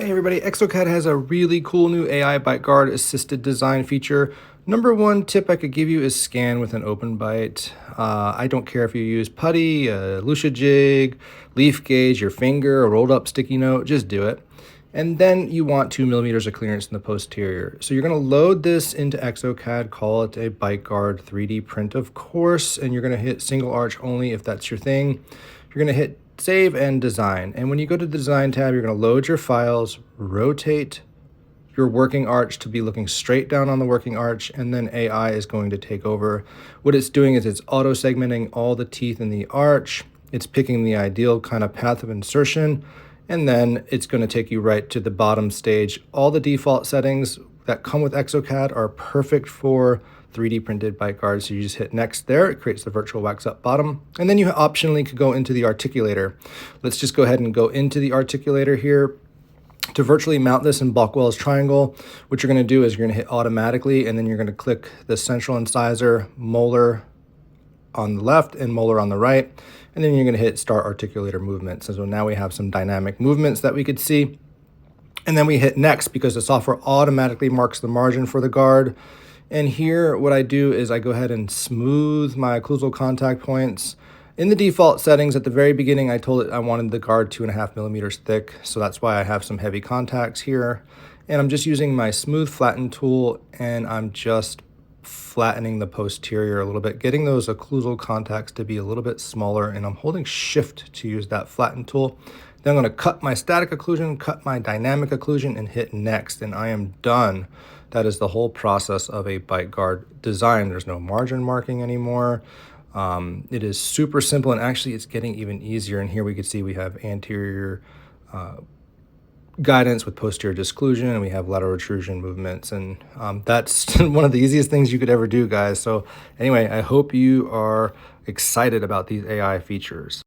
Hey everybody, exocad has a really cool new AI bite guard assisted design feature. Number one tip I could give you is scan with an open bite. I don't care if you use putty, a Lucia jig, leaf gauge, your finger, a rolled up sticky note, just do it. And then you want 2 millimeters of clearance in the posterior. So you're gonna load this into exocad, call it a bite guard 3D print of course, and you're gonna hit single arch only if that's your thing. You're gonna hit save and design. And when you go to the design tab, you're gonna load your files, rotate your working arch to be looking straight down on the working arch, and then AI is going to take over. What it's doing is it's auto segmenting all the teeth in the arch. It's picking the ideal kind of path of insertion, and then it's going to take you right to the bottom stage. All the default settings that come with exocad are perfect for 3D printed bite guards. So you just hit next there, it creates the virtual wax up bottom. And then you optionally could go into the articulator. Let's just go ahead and go into the articulator here. To virtually mount this in Balkwell's triangle, what you're gonna do is you're gonna hit automatically, and then you're gonna click the central incisor, molar on the left and molar on the right. And then you're gonna hit start articulator movements. And so now we have some dynamic movements that we could see. And then we hit next because the software automatically marks the margin for the guard. And here, what I do is I go ahead and smooth my occlusal contact points. In the default settings at the very beginning, I told it I wanted the guard 2.5 millimeters thick. So that's why I have some heavy contacts here. And I'm just using my smooth flatten tool, and I'm just flattening the posterior a little bit, getting those occlusal contacts to be a little bit smaller. And I'm holding shift to use that flatten tool. Then I'm gonna cut my static occlusion, cut my dynamic occlusion, and hit next, and I am done. That is the whole process of a bite guard design. There's no margin marking anymore. It is super simple, and actually it's getting even easier. And here we can see we have anterior guidance with posterior disclusion, and we have lateral retrusion movements. And that's one of the easiest things you could ever do, guys. So anyway, I hope you are excited about these AI features.